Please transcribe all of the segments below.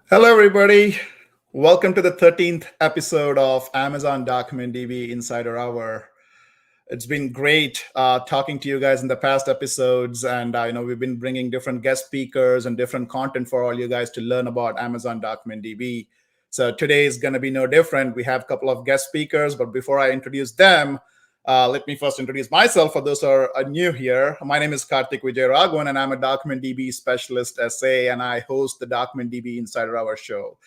Hello, everybody. Welcome to the 13th episode of Amazon DocumentDB Insider Hour. It's been great talking to you guys in the past episodes, and we've been bringing different guest speakers and different content for all you guys to learn about Amazon DocumentDB. So today is going to be no different. We have a couple of guest speakers, but before I introduce them, let me first introduce myself for those who are new here. My name is Karthik Vijayaraghavan, and I'm a DocumentDB specialist SA, and I host the DocumentDB Insider Hour show.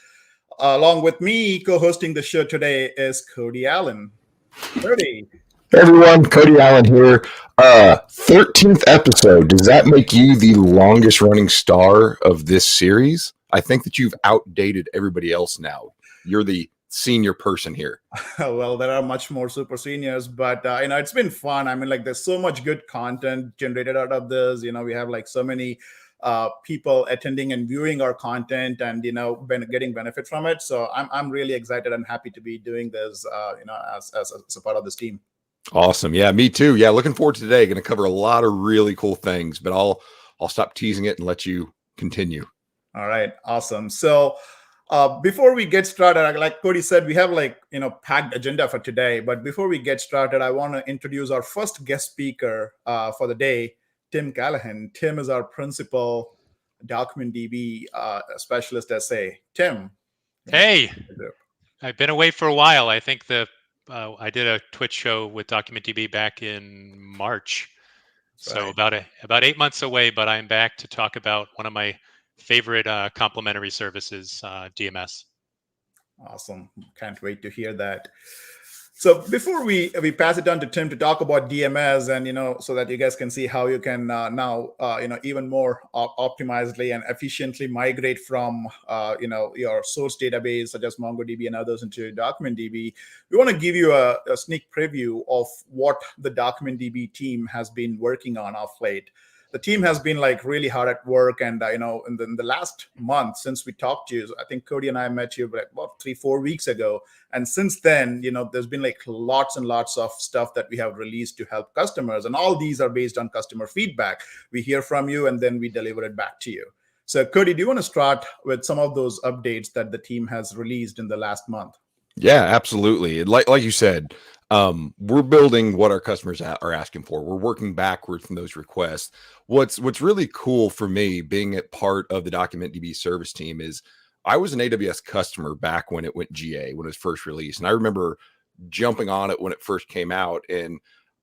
Along with me, co-hosting the show today is Cody Allen. Cody. Hey everyone, Cody Allen here. 13th episode. Does that make you the longest running star of this series? I think that you've outdated everybody else now. You're the senior person here. Well, there are much more super seniors, but it's been fun. I mean, like, there's so much good content generated out of this. We have like so many people attending and viewing our content, and getting benefit from it. So I'm really excited and happy to be doing this. As a part of this team. Awesome. Yeah, me too. Yeah, looking forward to today. Going to cover a lot of really cool things, but I'll stop teasing it and let you continue. All right. Awesome. So before we get started, like Cody said, we have packed agenda for today. But before we get started, I want to introduce our first guest speaker for the day, Tim Callahan. Tim is our principal DocumentDB specialist SA. Tim. Hey, I've been away for a while. I think I did a Twitch show with DocumentDB back in March. So about 8 months away, but I'm back to talk about one of my favorite complementary services, DMS. Awesome. Can't wait to hear that. So before we pass it on to Tim to talk about DMS, and so that you guys can see how you can now even more optimizedly and efficiently migrate from your source database such as MongoDB and others into DocumentDB, we want to give you a sneak preview of what the DocumentDB team has been working on of late. The team has been really hard at work, and in the last month since we talked to you, I think Cody and I met you about 3-4 weeks ago, and since then there's been lots and lots of stuff that we have released to help customers, and all these are based on customer feedback. We hear from you and then we deliver it back to you. So Cody, do you want to start with some of those updates that the team has released in the last month? Yeah, absolutely. Like you said, we're building what our customers are asking for. We're working backwards from those requests. What's really cool for me being a part of the DocumentDB service team is I was an AWS customer back when it went GA, when it was first released. And I remember jumping on it when it first came out, and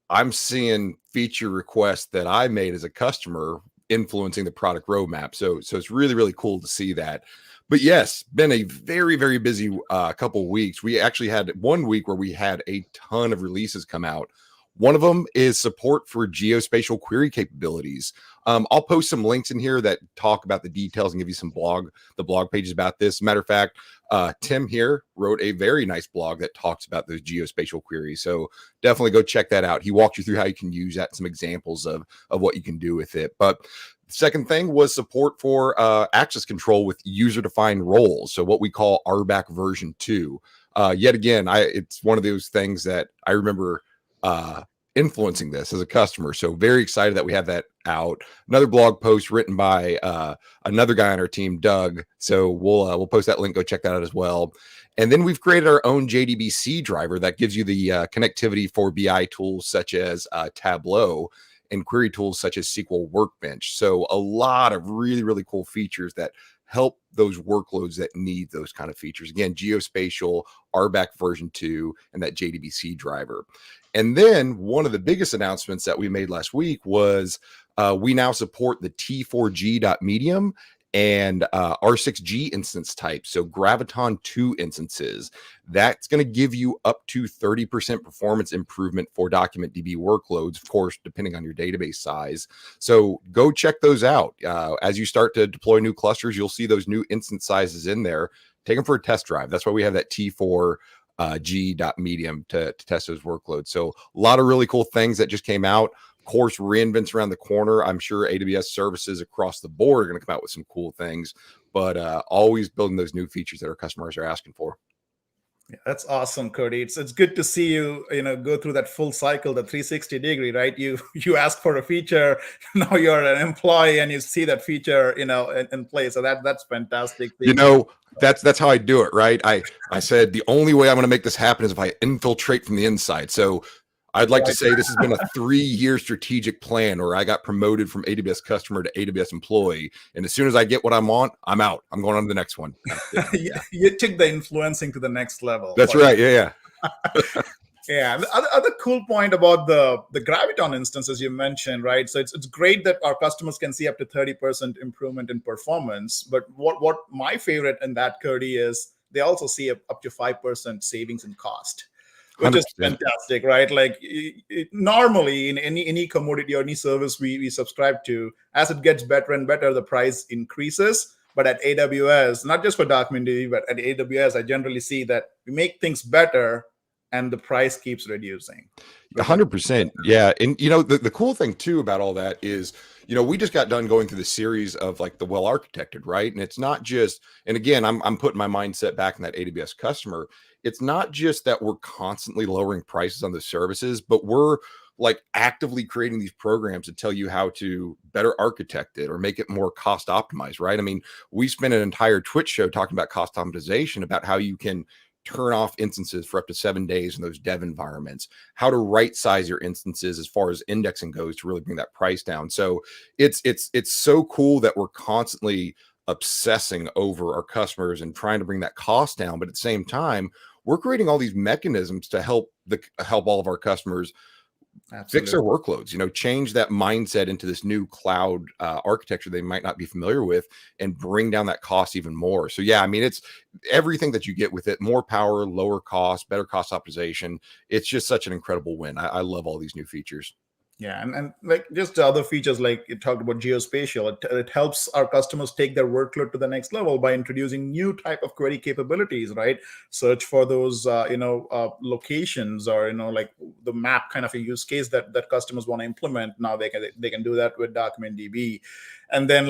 I'm seeing feature requests that I made as a customer influencing the product roadmap. So it's really, really cool to see that. But yes, been a very, very busy couple of weeks. We actually had 1 week where we had a ton of releases come out. One of them is support for geospatial query capabilities. I'll post some links in here that talk about the details and give you some blog pages about this. Matter of fact, Tim here wrote a very nice blog that talks about those geospatial queries. So definitely go check that out. He walked you through how you can use that, some examples of what you can do with it. But the second thing was support for access control with user-defined roles. So what we call RBAC version 2. Yet again, it's one of those things that I remember influencing this as a customer. So very excited that we have that out. Another blog post written by another guy on our team, Doug. So we'll post that link. Go check that out as well. And then we've created our own JDBC driver that gives you the connectivity for BI tools such as Tableau and query tools such as SQL Workbench. So a lot of really, really cool features that help those workloads that need those kind of features. Again, geospatial, RBAC version 2, and that JDBC driver. And then one of the biggest announcements that we made last week was we now support the T4G.medium and R6G instance types. So Graviton 2 instances. That's going to give you up to 30% performance improvement for DocumentDB workloads, of course, depending on your database size. So go check those out. As you start to deploy new clusters, you'll see those new instance sizes in there. Take them for a test drive. That's why we have that T4G.medium to test those workloads. So a lot of really cool things that just came out. Of course, reInvent's around the corner. I'm sure AWS services across the board are going to come out with some cool things, but always building those new features that our customers are asking for. Yeah, that's awesome, Cody. It's good to see you, go through that full cycle, the 360 degree, right? You ask for a feature, now you're an employee and you see that feature, in place. So that's fantastic. that's how I do it, right? I said the only way I'm going to make this happen is if I infiltrate from the inside. So I'd like to say this has been a 3-year strategic plan where I got promoted from AWS customer to AWS employee. And as soon as I get what I'm on, I'm out. I'm going on to the next one. You took the influencing to the next level. That's right. Yeah. Yeah. The other cool point about the Graviton instance, as you mentioned, right? So it's great that our customers can see up to 30% improvement in performance. But what my favorite in that, Cody, is they also see up to 5% savings in cost, which 100%. is fantastic, right? Like normally in any commodity or any service we subscribe to, as it gets better and better, the price increases. But at AWS, not just for DocumentDB, but at AWS, I generally see that we make things better and the price keeps reducing. 100%. Yeah. And the cool thing too about all that is, we just got done going through the series of like the well architected, right? And it's not just, and again, I'm putting my mindset back in that AWS customer. It's not just that we're constantly lowering prices on the services, but we're like actively creating these programs to tell you how to better architect it or make it more cost optimized, right? I mean, we spent an entire Twitch show talking about cost optimization, about how you can turn off instances for up to 7 days in those dev environments, how to right size your instances as far as indexing goes to really bring that price down. So it's so cool that we're constantly obsessing over our customers and trying to bring that cost down. But at the same time, we're creating all these mechanisms to help all of our customers fix their workloads, change that mindset into this new cloud architecture they might not be familiar with and bring down that cost even more. So yeah, I mean, it's everything that you get with it: more power, lower cost, better cost optimization. It's just such an incredible win. I love all these new features. Yeah, and like just other features, like you talked about geospatial, it helps our customers take their workload to the next level by introducing new type of query capabilities, right? Search for those locations, or like the map kind of a use case that customers want to implement. Now they can do that with DocumentDB. And then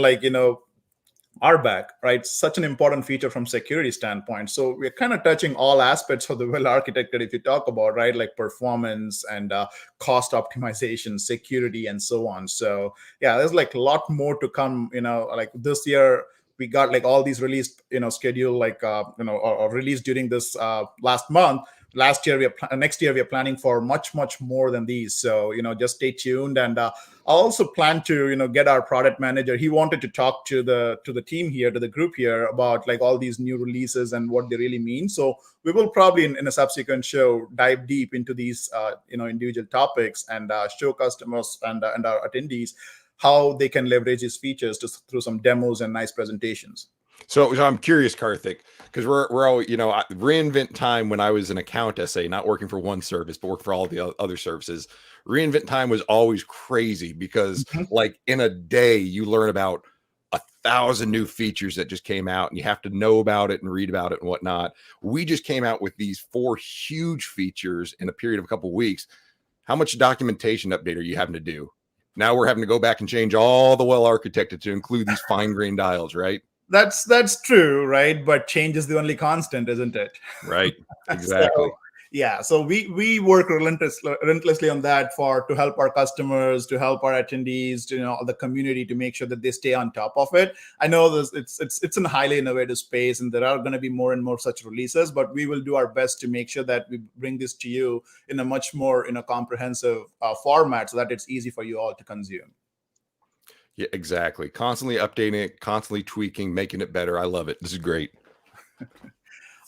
RBAC, right? Such an important feature from security standpoint. So we're kind of touching all aspects of the well architected, if you talk about, right, like performance and cost optimization, security, and so on. So yeah, there's like a lot more to come. Like this year we got like all these released, schedule or released during this last month. Next year we are planning for much more than these. So just stay tuned. And I also plan to get our product manager. He wanted to talk to the team here, to the group here, about like all these new releases and what they really mean. So we will probably in a subsequent show dive deep into these individual topics and show customers and our attendees how they can leverage these features through some demos and nice presentations. So I'm curious, Karthik, because we're all, reInvent time when I was an account SA, not working for one service, but working for all the other services. reInvent time was always crazy because like in a day you learn about 1,000 new features that just came out and you have to know about it and read about it and whatnot. We just came out with these 4 huge features in a period of a couple of weeks. How much documentation update are you having to do? Now we're having to go back and change all the well architected to include these fine-grained dials, right? That's true, right? But change is the only constant, isn't it? Right. Exactly. So we work relentlessly on that to help our customers, to help our attendees, the community, to make sure that they stay on top of it. I know it's in a highly innovative space, and there are going to be more and more such releases. But we will do our best to make sure that we bring this to you in a much more comprehensive format, so that it's easy for you all to consume. Yeah, exactly. Constantly updating it, constantly tweaking, making it better. I love it. This is great.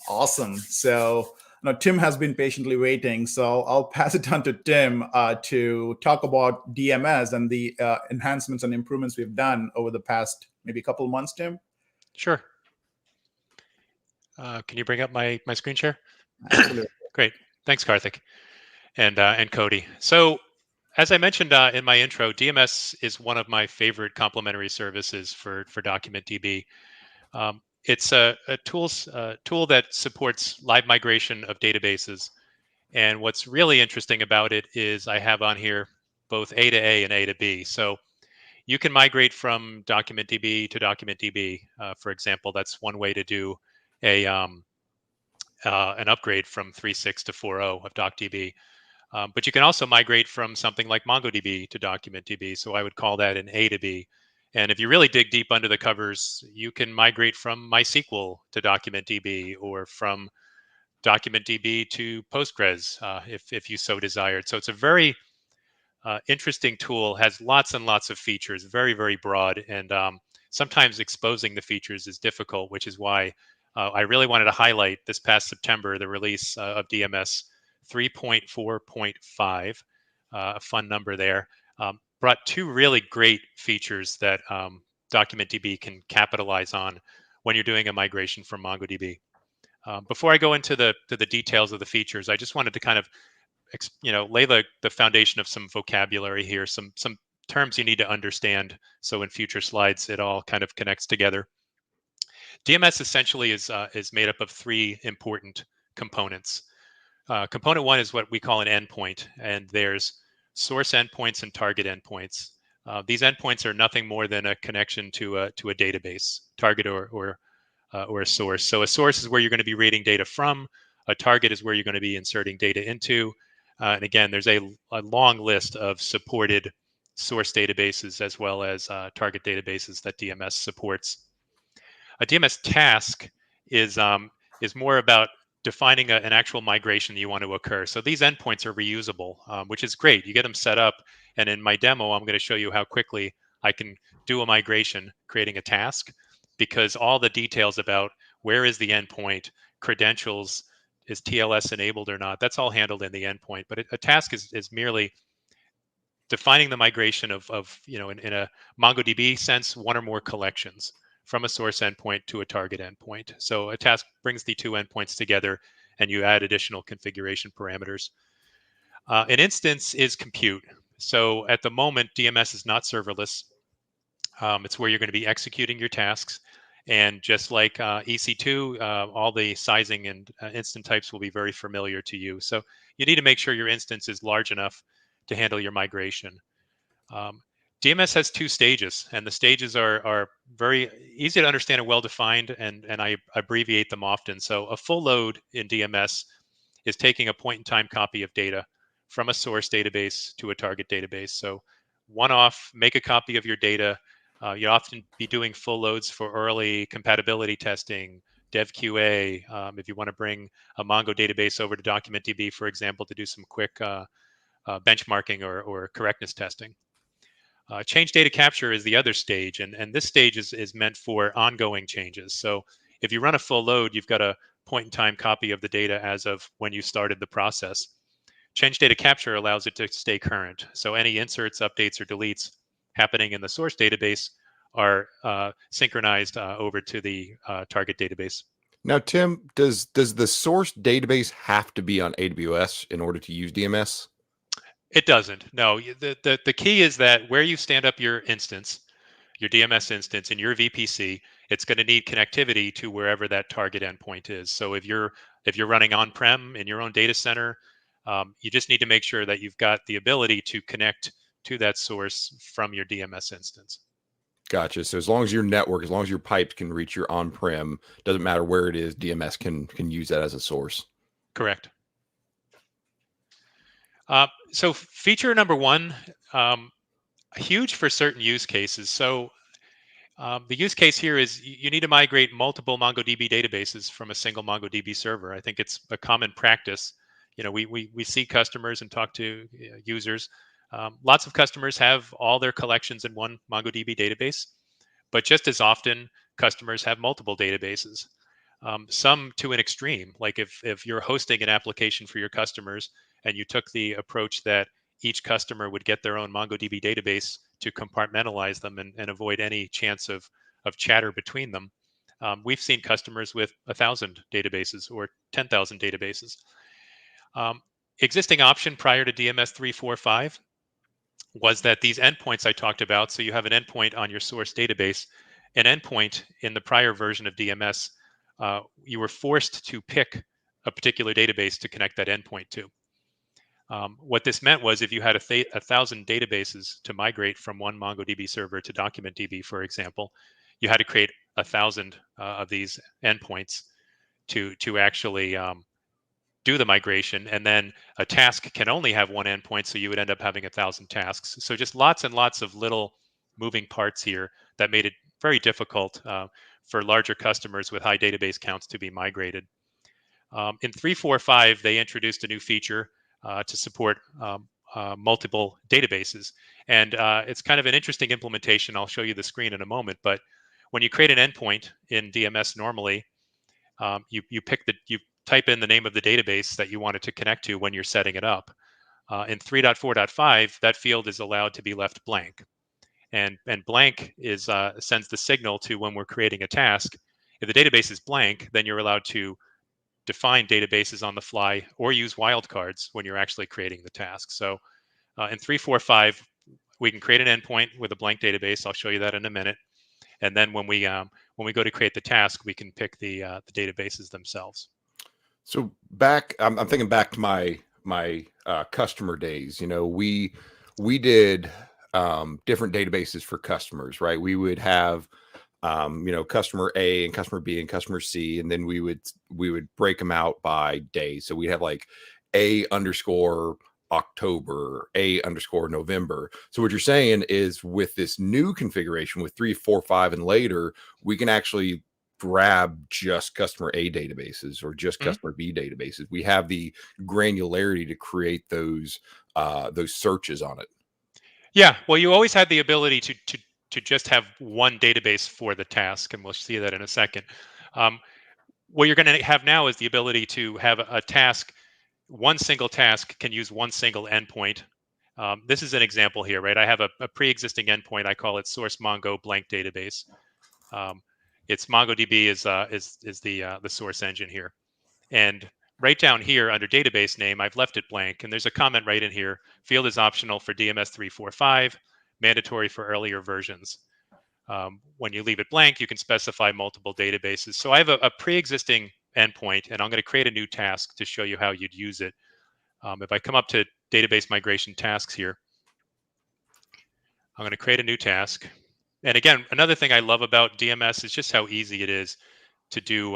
Awesome. So now Tim has been patiently waiting. So I'll pass it on to Tim to talk about DMS and the enhancements and improvements we've done over the past maybe couple of months, Tim. Sure. Can you bring up my screen share? Absolutely. Great. Thanks, Karthik and Cody. So as I mentioned in my intro, DMS is one of my favorite complementary services for DocumentDB. It's a tool that supports live migration of databases. And what's really interesting about it is I have on here both A to A and A to B. So you can migrate from DocumentDB to DocumentDB. For example, that's one way to do an upgrade from 3.6 to 4.0 of DocDB. But you can also migrate from something like MongoDB to DocumentDB. So I would call that an A to B. And if you really dig deep under the covers, you can migrate from MySQL to DocumentDB, or from DocumentDB to Postgres, if you so desired. So it's a very interesting tool, has lots and lots of features, very, very broad. And sometimes exposing the features is difficult, which is why I really wanted to highlight this past September, the release of DMS 3.4.5, a fun number there, brought two really great features that DocumentDB can capitalize on when you're doing a migration from MongoDB. Before I go into the details of the features, I just wanted to kind of lay the foundation of some vocabulary here, some terms you need to understand, so in future slides it all kind of connects together. DMS essentially is made up of three important components. Component one is what we call an endpoint, and there's source endpoints and target endpoints. These endpoints are nothing more than a connection to a database, target or a source. So a source is where you're going to be reading data from. A target is where you're going to be inserting data into. And again, there's a long list of supported source databases as well as target databases that DMS supports. A DMS task is more about defining an actual migration that you want to occur. So these endpoints are reusable, which is great. You get them set up, and in my demo, I'm going to show you how quickly I can do a migration, creating a task, because all the details about where is the endpoint, credentials, is TLS enabled or not, that's all handled in the endpoint. But a task is merely defining the migration of in a MongoDB sense, one or more collections from a source endpoint to a target endpoint. So a task brings the two endpoints together, and you add additional configuration parameters. An instance is compute. So at the moment, DMS is not serverless. It's where you're going to be executing your tasks. And just like EC2, all the sizing and instant types will be very familiar to you. So you need to make sure your instance is large enough to handle your migration. DMS has two stages, and the stages are very easy to understand and well-defined, and I abbreviate them often. So a full load in DMS is taking a point-in-time copy of data from a source database to a target database. So one-off, make a copy of your data. You often be doing full loads for early compatibility testing, dev QA. If you want to bring a Mongo database over to DocumentDB, for example, to do some quick benchmarking or correctness testing. Change data capture is the other stage, and this stage is meant for ongoing changes. So if you run a full load, you've got a point-in-time copy of the data as of when you started the process. Change data capture allows it to stay current. So any inserts, updates, or deletes happening in the source database are synchronized over to the target database. Now, Tim, does the source database have to be on AWS in order to use DMS? It doesn't. No, the key is that where you stand up your instance, your DMS instance in your VPC, it's going to need connectivity to wherever that target endpoint is. So if you're running on-prem in your own data center, you just need to make sure that you've got the ability to connect to that source from your DMS instance. Gotcha. So as long as your network, as long as your pipes can reach your on-prem, doesn't matter where it is, DMS can use that as a source. Correct. So feature number one, huge for certain use cases. So the use case here is you need to migrate multiple MongoDB databases from a single MongoDB server. I think it's a common practice. We see customers and talk to users. Lots of customers have all their collections in one MongoDB database, but just as often, customers have multiple databases. Some to an extreme, like if you're hosting an application for your customers and you took the approach that each customer would get their own MongoDB database to compartmentalize them and avoid any chance of chatter between them. We've seen customers with 1,000 databases or 10,000 databases. Existing option prior to DMS 3.4.5 was that these endpoints I talked about, so you have an endpoint on your source database, an endpoint in the prior version of DMS, you were forced to pick a particular database to connect that endpoint to. What this meant was if you had 1,000 databases to migrate from one MongoDB server to DocumentDB, for example, you had to create 1,000 of these endpoints to actually do the migration. And then a task can only have one endpoint, so you would end up having 1,000 tasks. So just lots and lots of little moving parts here that made it very difficult for larger customers with high database counts to be migrated. In 3.4.5, they introduced a new feature to support multiple databases. And it's kind of an interesting implementation. I'll show you the screen in a moment. But when you create an endpoint in DMS normally, you type in the name of the database that you want it to connect to when you're setting it up. In 3.4.5, that field is allowed to be left blank. And blank is sends the signal to when we're creating a task. If the database is blank, then you're allowed to define databases on the fly or use wildcards when you're actually creating the task. So in 3.4.5, we can create an endpoint with a blank database. I'll show you that in a minute. And then when we go to create the task, we can pick the databases themselves. So I'm thinking back to my customer days. We did different databases for customers, right? We would have customer A and customer B and customer C, and then we would break them out by day. So we'd have like A_October, A_November. So what you're saying is with this new configuration with 3.4.5 and later, we can actually grab just customer A databases or just customer B databases. We have the granularity to create those searches on it. Yeah, well, you always had the ability to just have one database for the task, and we'll see that in a second. What you're going to have now is the ability to have a task. One single task can use one single endpoint. This is an example here, right? I have a pre-existing endpoint. I call it source Mongo blank database. It's MongoDB is the source engine here, and right down here under database name, I've left it blank, and there's a comment right in here. Field is optional for DMS 3.4.5, mandatory for earlier versions. When you leave it blank, you can specify multiple databases. So I have a pre-existing endpoint, and I'm going to create a new task to show you how you'd use it. If I come up to database migration tasks here, I'm going to create a new task. And again, another thing I love about DMS is just how easy it is to do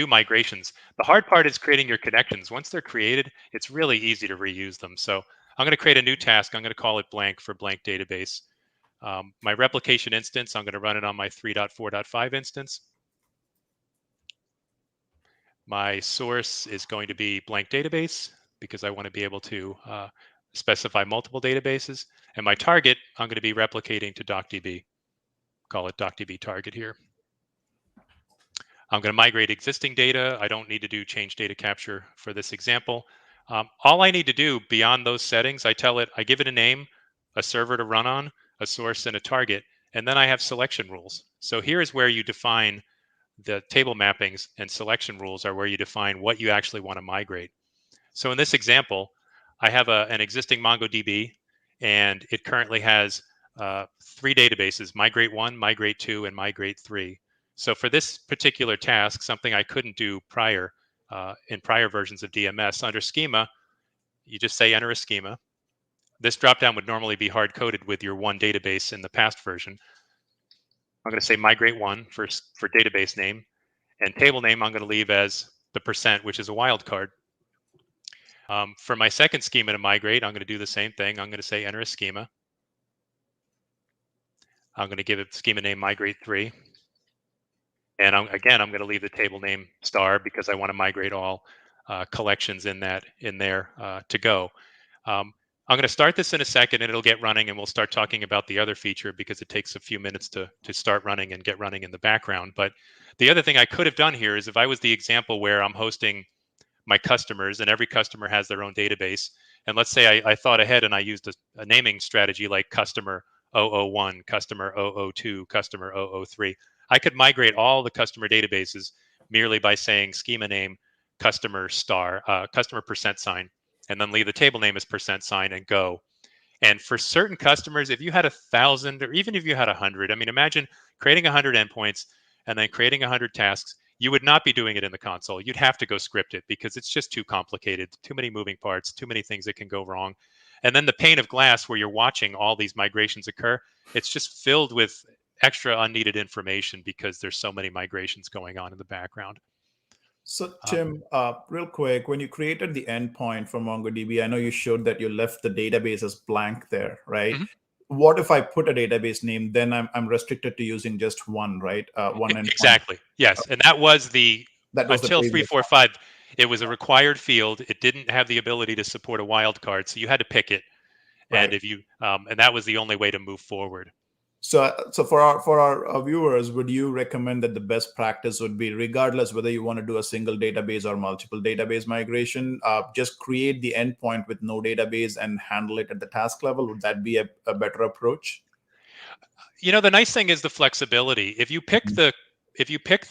migrations. The hard part is creating your connections. Once they're created, it's really easy to reuse them. So I'm going to create a new task. I'm going to call it blank for blank database. My replication instance, I'm going to run it on my 3.4.5 instance. My source is going to be blank database because I want to be able to specify multiple databases. And my target, I'm going to be replicating to DocDB. Call it DocDB target here. I'm going to migrate existing data. I don't need to do change data capture for this example. All I need to do beyond those settings, I give it a name, a server to run on, a source, and a target, and then I have selection rules. So here is where you define the table mappings, and selection rules are where you define what you actually want to migrate. So in this example, I have an existing MongoDB, and it currently has 3 databases: Migrate 1, Migrate 2, and Migrate 3. So for this particular task, something I couldn't do prior in prior versions of DMS, under schema, you just say enter a schema. This dropdown would normally be hard-coded with your one database in the past version. I'm going to say migrate 1 for database name, and table name I'm going to leave as the %, which is a wildcard. For my second schema to migrate, I'm going to do the same thing. I'm going to say enter a schema. I'm going to give it schema name migrate 3. And I'm going to leave the table name star because I want to migrate all collections in there to go. I'm going to start this in a second, and it'll get running, and we'll start talking about the other feature because it takes a few minutes to start running and get running in the background. But the other thing I could have done here is if I was the example where I'm hosting my customers, and every customer has their own database, and let's say I thought ahead and I used a naming strategy like customer 001, customer 002, customer 003. I could migrate all the customer databases merely by saying schema name customer star, customer %, and then leave the table name as % and go. And for certain customers, if you had 1,000 or even if you had 100, I mean, imagine creating 100 endpoints and then creating 100 tasks. You would not be doing it in the console. You'd have to go script it because it's just too complicated, too many moving parts, too many things that can go wrong. And then the pane of glass where you're watching all these migrations occur, it's just filled with extra unneeded information because there's so many migrations going on in the background. So Tim, real quick, when you created the endpoint for MongoDB, I know you showed that you left the database as blank there, right? Mm-hmm. what if I put a database name? Then I'm restricted to using just one, right? One endpoint. Exactly. Yes, and that was until the previous 345. It was a required field. It didn't have the ability to support a wildcard, so you had to pick it. And right. if you and that was the only way to move forward. So for our viewers, would you recommend that the best practice would be, regardless whether you want to do a single database or multiple database migration, just create the endpoint with no database and handle it at the task level? Would that be a better approach? The nice thing is the flexibility. If you pick the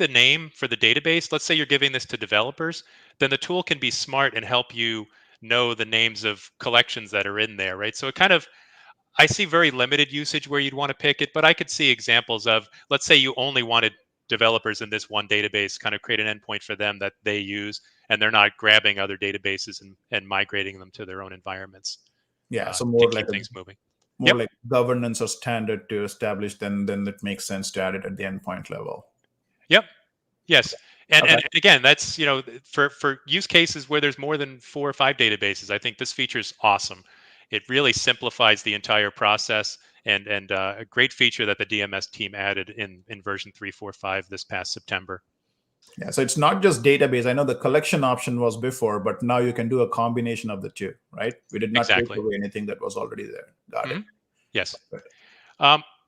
name for the database, let's say you're giving this to developers, then the tool can be smart and help you know the names of collections that are in there, right? So I see very limited usage where you'd want to pick it, but I could see examples of, let's say you only wanted developers in this one database, kind of create an endpoint for them that they use, and they're not grabbing other databases and migrating them to their own environments. Yeah, so to more keep like things moving. More like governance or standard to establish, then it makes sense to add it at the endpoint level. Yep. Yes. And again, that's, for use cases where there's more than 4 or 5 databases, I think this feature is awesome. It really simplifies the entire process, and a great feature that the DMS team added in version 3.4.5 this past September. Yeah, so it's not just database. I know the collection option was before, but now you can do a combination of the two, right? We did not take away anything that was already there. Got it. Yes.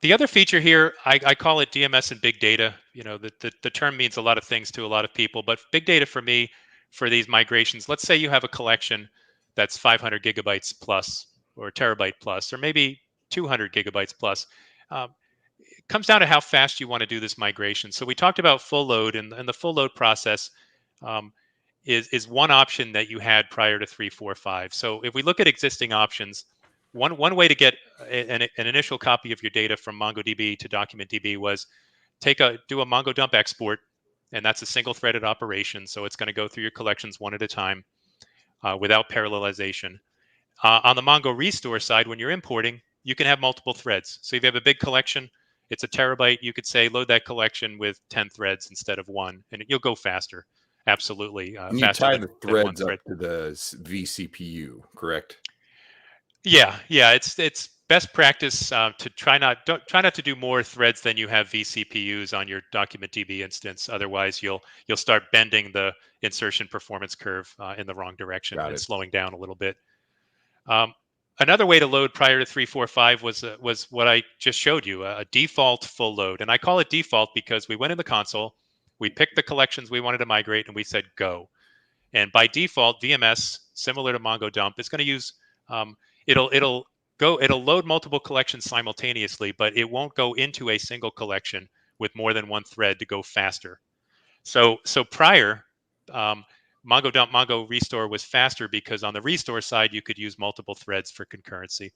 The other feature here, I call it DMS and big data. The term means a lot of things to a lot of people, but big data for me, for these migrations, let's say you have a collection that's 500 gigabytes plus, or a terabyte plus, or maybe 200 gigabytes plus. It comes down to how fast you want to do this migration. So we talked about full load, and the full load process is one option that you had prior to 3.4.5. So if we look at existing options, one way to get an initial copy of your data from MongoDB to DocumentDB was do a Mongo dump export, and that's a single threaded operation. So it's going to go through your collections one at a time without parallelization. On the Mongo restore side, when you're importing, you can have multiple threads. So if you have a big collection, it's a terabyte, you could say load that collection with 10 threads instead of 1, and you'll go faster. Absolutely. And you faster tie than, the threads than up to the vCPU, correct? Yeah. It's best practice to try not to do more threads than you have vCPUs on your DocumentDB instance. Otherwise, you'll start bending the insertion performance curve in the wrong direction and slowing down a little bit. Another way to load prior to 3.4.5 was what I just showed you, a default full load. And I call it default because we went in the console, we picked the collections we wanted to migrate, and we said go. And by default, VMS, similar to Mongo dump, is going to use it'll load multiple collections simultaneously, but it won't go into a single collection with more than one thread to go faster. So prior, Mongo dump, Mongo restore was faster because on the restore side, you could use multiple threads for concurrency.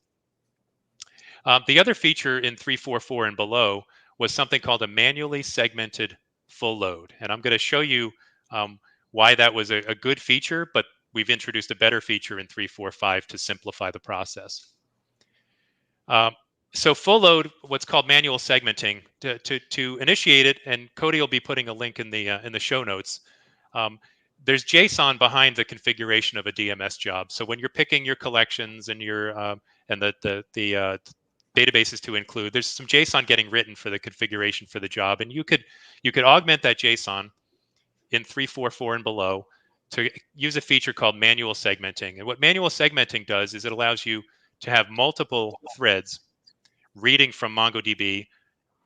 The other feature in 3.4.4 and below was something called a manually segmented full load. And I'm going to show you why that was a good feature, but we've introduced a better feature in 3.4.5 to simplify the process. So full load, what's called manual segmenting, to initiate it, and Cody will be putting a link in the show notes. There's JSON behind the configuration of a DMS job. So when you're picking your collections and your and the databases to include, there's some JSON getting written for the configuration for the job, and you could augment that JSON in 3.4.4 and below to use a feature called manual segmenting. And what manual segmenting does is it allows you to have multiple threads reading from MongoDB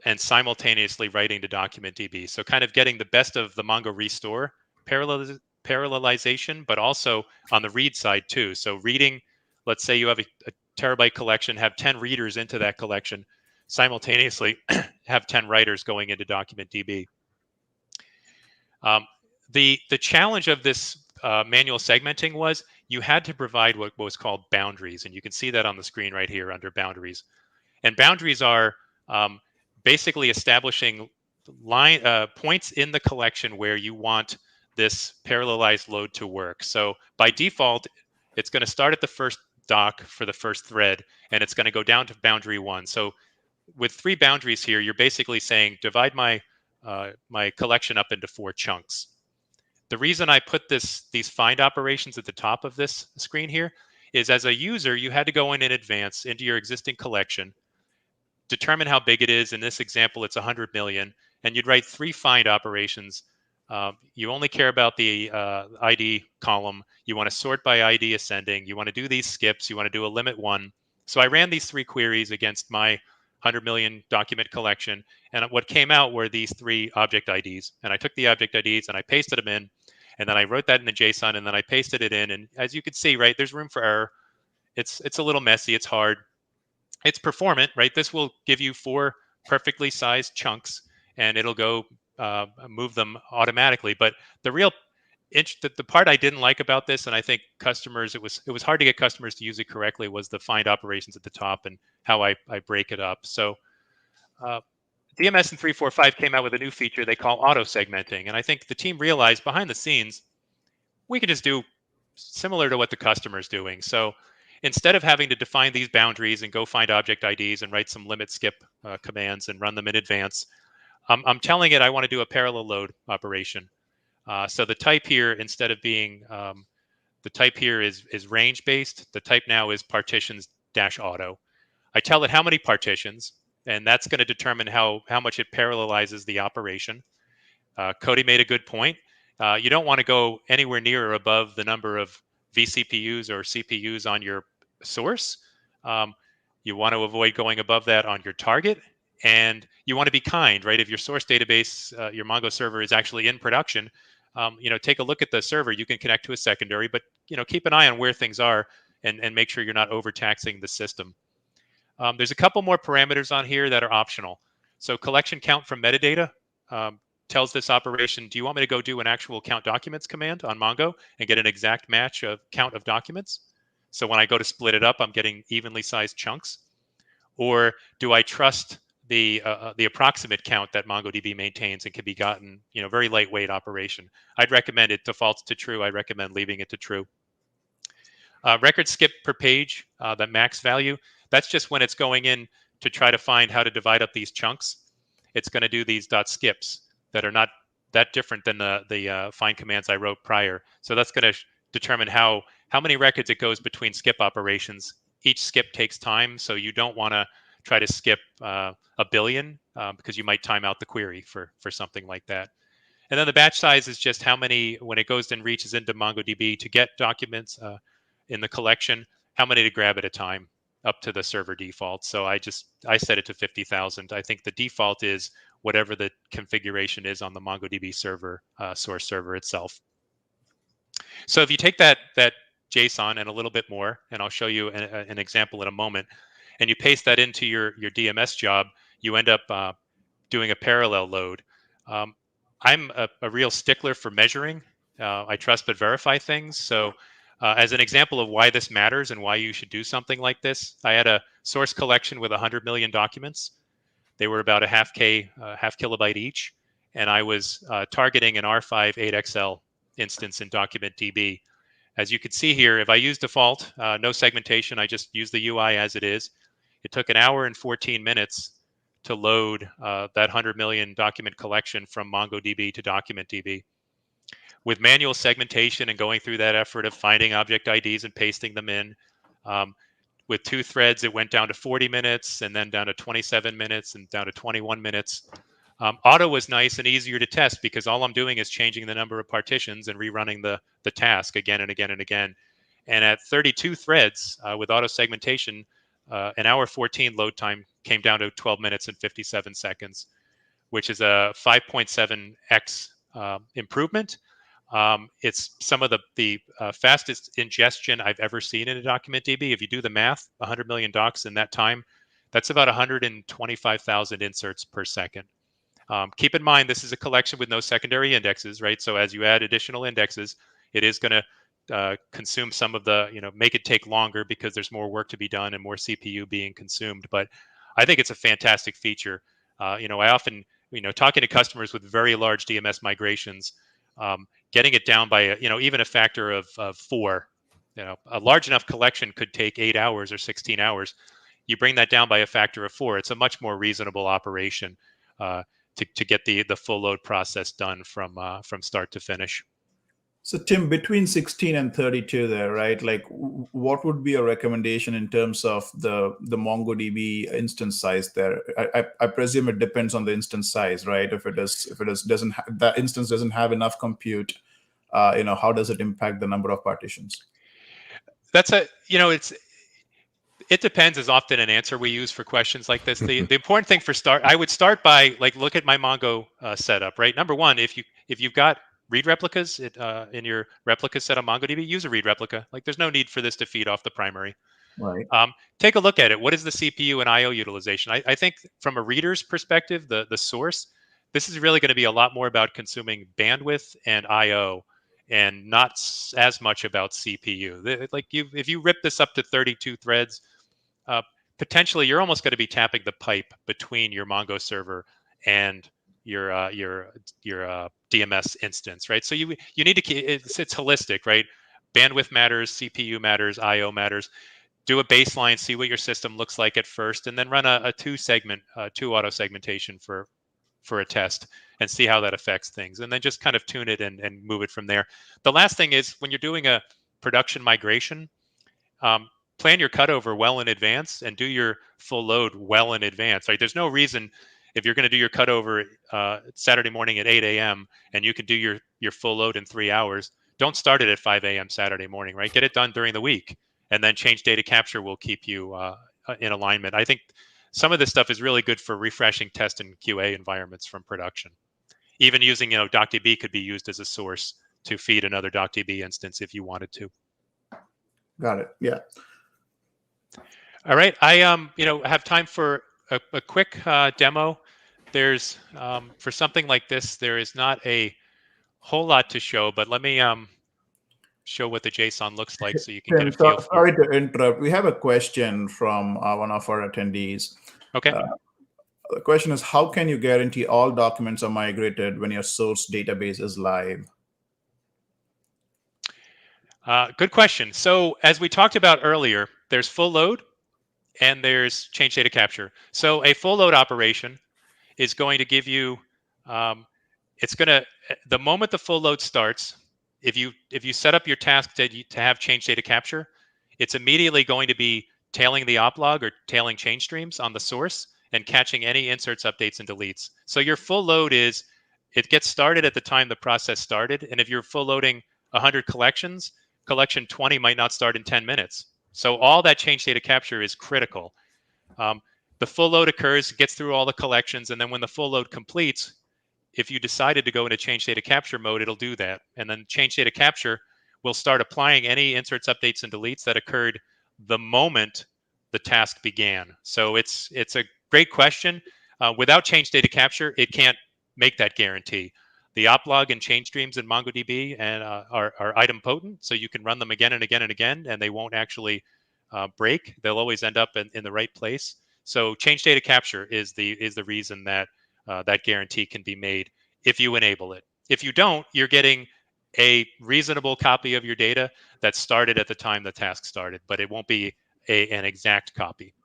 and simultaneously writing to DocumentDB. So kind of getting the best of the Mongo restore parallelization, but also on the read side too. So reading, let's say you have a terabyte collection, have 10 readers into that collection, simultaneously have 10 writers going into DocumentDB. The challenge of this manual segmenting was you had to provide what was called boundaries, and you can see that on the screen right here under boundaries. And boundaries are basically establishing points in the collection where you want this parallelized load to work. So by default, it's going to start at the first doc for the first thread, and it's going to go down to boundary 1. So with 3 boundaries here, you're basically saying divide my collection up into 4 chunks. The reason I put these find operations at the top of this screen here is, as a user, you had to go in advance into your existing collection, determine how big it is. In this example, it's 100 million, and you'd write 3 find operations. You only care about the ID column. You want to sort by ID ascending. You want to do these skips. You want to do a limit 1. So I ran these 3 queries against my 100 million document collection, and what came out were these 3 object IDs. And I took the object IDs and I pasted them in, and then I wrote that in the JSON, and then I pasted it in. And as you can see, right, there's room for error. It's a little messy. It's hard. It's performant, right? This will give you 4 perfectly sized chunks, and it'll go move them automatically. But the real the part I didn't like about this, and I think customers, it was hard to get customers to use it correctly, was the find operations at the top and how I break it up. So DMS in 3.4.5 came out with a new feature they call auto segmenting, and I think the team realized behind the scenes we could just do similar to what the customer's doing. So instead of having to define these boundaries and go find object IDs and write some limit skip commands and run them in advance, I'm telling it I want to do a parallel load operation. So the type here, instead of being, the type here is range based. The type now is partitions-auto. I tell it how many partitions, and that's going to determine how much it parallelizes the operation. Cody made a good point. You don't want to go anywhere near or above the number of vCPUs or CPUs on your source. You want to avoid going above that on your target, and you want to be kind, right? If your source database, your Mongo server is actually in production, take a look at the server. You can connect to a secondary, but keep an eye on where things are and make sure you're not overtaxing the system. There's a couple more parameters on here that are optional. So collection count from metadata tells this operation, do you want me to go do an actual count documents command on Mongo and get an exact match of count of documents? So when I go to split it up, I'm getting evenly sized chunks. Or do I trust the approximate count that MongoDB maintains and can be gotten, very lightweight operation? I'd recommend it defaults to true. I recommend leaving it to true. Record skip per page, the max value, that's just when it's going in to try to find how to divide up these chunks. It's going to do these .skips that are not that different than the find commands I wrote prior. So that's going to determine how many records it goes between skip operations. Each skip takes time, so you don't want to try to skip a billion because you might time out the query for something like that. And then the batch size is just how many, when it goes and reaches into MongoDB to get documents in the collection, how many to grab at a time up to the server default. So I set it to 50,000. I think the default is whatever the configuration is on the MongoDB server, source server itself. So if you take that JSON and a little bit more, and I'll show you an example in a moment, and you paste that into your DMS job, you end up doing a parallel load. I'm a real stickler for measuring. I trust but verify things. So as an example of why this matters and why you should do something like this, I had a source collection with 100 million documents. They were about a half kilobyte each, and I was targeting an R5 8XL instance in DocumentDB. As you can see here, if I use default, no segmentation, I just use the UI as it is. It took 1 hour and 14 minutes to load that 100 million document collection from MongoDB to DocumentDB. With manual segmentation and going through that effort of finding object IDs and pasting them in, with 2 threads, it went down to 40 minutes and then down to 27 minutes and down to 21 minutes. Auto was nice and easier to test because all I'm doing is changing the number of partitions and rerunning the task again and again and again. And at 32 threads with auto segmentation, 1 hour 14 load time came down to 12 minutes and 57 seconds, which is a 5.7x improvement. It's some of the fastest ingestion I've ever seen in a DocumentDB. If you do the math, 100 million docs in that time, that's about 125,000 inserts per second. Keep in mind, this is a collection with no secondary indexes, right? So as you add additional indexes, it is going to consume some of the, make it take longer because there's more work to be done and more CPU being consumed. But I think it's a fantastic feature. I often, talking to customers with very large DMS migrations, getting it down by, even a factor of 4, a large enough collection could take 8 hours or 16 hours. You bring that down by a factor of 4, it's a much more reasonable operation to get the full load process done from start to finish. So Tim, between 16 and 32 there, right? Like what would be a recommendation in terms of the MongoDB instance size there? I presume it depends on the instance size, right? If it doesn't that instance doesn't have enough compute, how does it impact the number of partitions? That's it depends is often an answer we use for questions like this. The important thing I would start by look at my Mongo setup, right? Number one, if you've got read replicas in your replica set on MongoDB, use a read replica. Like there's no need for this to feed off the primary. Right. Take a look at it. What is the CPU and IO utilization? I think from a reader's perspective, the source, this is really going to be a lot more about consuming bandwidth and IO and not as much about CPU. If you rip this up to 32 threads, potentially you're almost going to be tapping the pipe between your Mongo server and your DMS instance, right? So you need to keep it's holistic, right? Bandwidth matters, CPU matters, IO matters. Do a baseline, see what your system looks like at first, and then run a two auto segmentation for a test and see how that affects things, and then just kind of tune it and move it from there. The last thing is when you're doing a production migration, plan your cutover well in advance and do your full load well in advance, right? There's no reason if you're going to do your cutover Saturday morning at 8 a.m. and you can do your full load in 3 hours, don't start it at 5 a.m. Saturday morning, right? Get it done during the week, and then change data capture will keep you in alignment. I think some of this stuff is really good for refreshing test and QA environments from production. Even using, DocDB could be used as a source to feed another DocDB instance if you wanted to. Got it. Yeah. All right, I have time for a quick demo. There's for something like this, there is not a whole lot to show, but let me show what the JSON looks like so you can get a feel for it. Sorry to interrupt. We have a question from one of our attendees. Okay. The question is, how can you guarantee all documents are migrated when your source database is live? Good question. So as we talked about earlier, there's full load and there's change data capture. So a full load operation is going to give you, the moment the full load starts, if you set up your task to have change data capture, it's immediately going to be tailing the op log or tailing change streams on the source and catching any inserts, updates, and deletes. So your full load it gets started at the time the process started. And if you're full loading 100 collections, collection 20 might not start in 10 minutes. So all that change data capture is critical. The full load occurs, gets through all the collections, and then when the full load completes, if you decided to go into change data capture mode, it'll do that. And then change data capture will start applying any inserts, updates, and deletes that occurred the moment the task began. So it's a great question. Without change data capture, it can't make that guarantee. The op log and change streams in MongoDB are item potent, so you can run them again and again and again, and they won't actually break. They'll always end up in the right place. So change data capture is the reason that that guarantee can be made if you enable it. If you don't, you're getting a reasonable copy of your data that started at the time the task started, but it won't be an exact copy.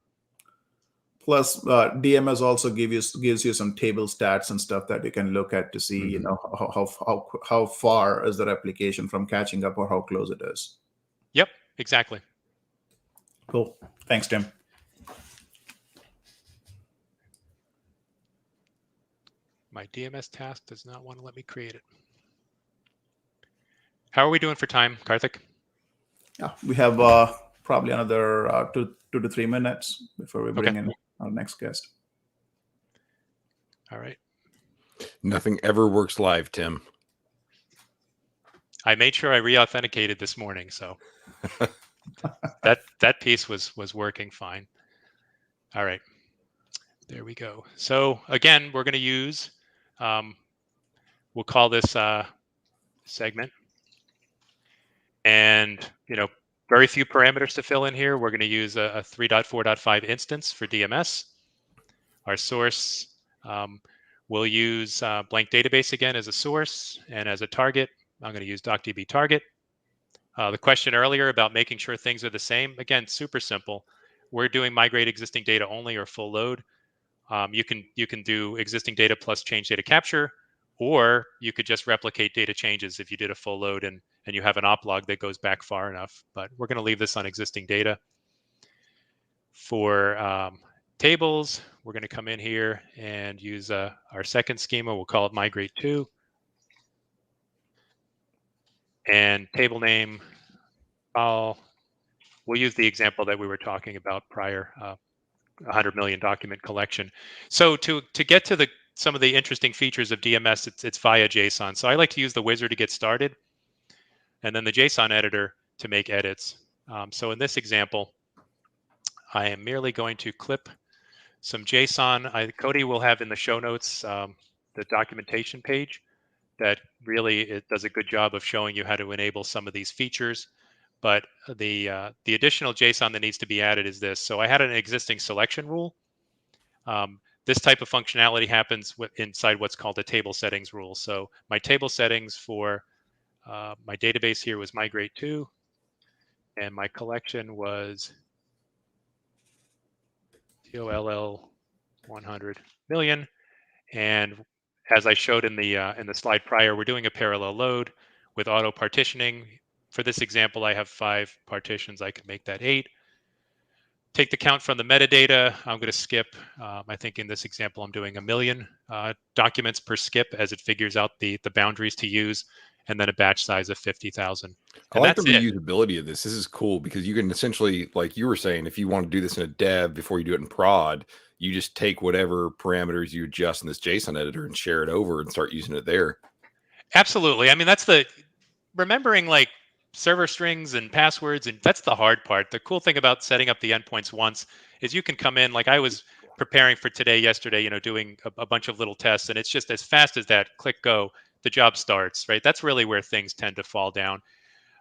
Plus, DMS also gives you some table stats and stuff that you can look at to see, how far is the replication from catching up or how close it is. Yep, exactly. Cool. Thanks, Tim. My DMS task does not want to let me create it. How are we doing for time, Karthik? Yeah, we have probably another 2 to 3 minutes before we bring in our next guest. All right. Nothing ever works live, Tim. I made sure I re-authenticated this morning, so that piece was working fine. All right. There we go. So again, we're going to use, we'll call this segment. And, very few parameters to fill in here. We're going to use a 3.4.5 instance for DMS. Our source, we'll use blank database again as a source, and as a target, I'm going to use DocDB target. The question earlier about making sure things are the same, again, super simple. We're doing migrate existing data only or full load. You can do existing data plus change data capture, or you could just replicate data changes if you did a full load and and you have an op log that goes back far enough. But we're going to leave this on existing data. For tables, we're going to come in here and use our second schema. We'll call it migrate to. And table name, we'll use the example that we were talking about prior, 100 million document collection. So to get to some of the interesting features of DMS, it's via JSON. So I like to use the wizard to get started, and then the JSON editor to make edits. So in this example, I am merely going to clip some JSON. Cody will have in the show notes the documentation page that really it does a good job of showing you how to enable some of these features. But the additional JSON that needs to be added is this. So I had an existing selection rule. This type of functionality happens inside what's called a table settings rule. So my table settings for my database here was migrate to, and my collection was TOLL 100 million. And as I showed in the slide prior, we're doing a parallel load with auto partitioning. For this example, I have 5 partitions. I can make that 8. Take the count from the metadata. I'm going to skip. I think in this example, I'm doing 1 million documents per skip as it figures out the boundaries to use, and then a batch size of 50,000. I like the reusability of this. This is cool because you can essentially, like you were saying, if you want to do this in a dev before you do it in prod, you just take whatever parameters you adjust in this JSON editor and share it over and start using it there. Absolutely. I mean, that's remembering like server strings and passwords, and that's the hard part. The cool thing about setting up the endpoints once is you can come in, like I was preparing for yesterday, doing a bunch of little tests, and it's just as fast as that, click go, the job starts, right? That's really where things tend to fall down.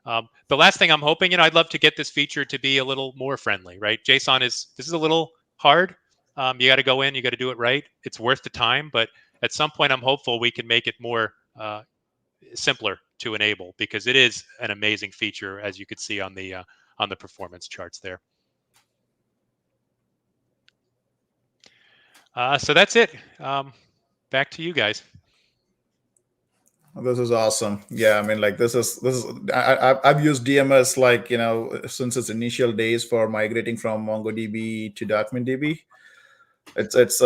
The last thing I'm hoping, I'd love to get this feature to be a little more friendly, right? JSON this is a little hard. You got to go in, you got to do it right. It's worth the time, but at some point I'm hopeful we can make it more simpler to enable, because it is an amazing feature, as you could see on the performance charts there. So that's it. Back to you guys. This is awesome. Yeah, I mean, like this is I've used DMS since its initial days for migrating from MongoDB to DocumentDB. It's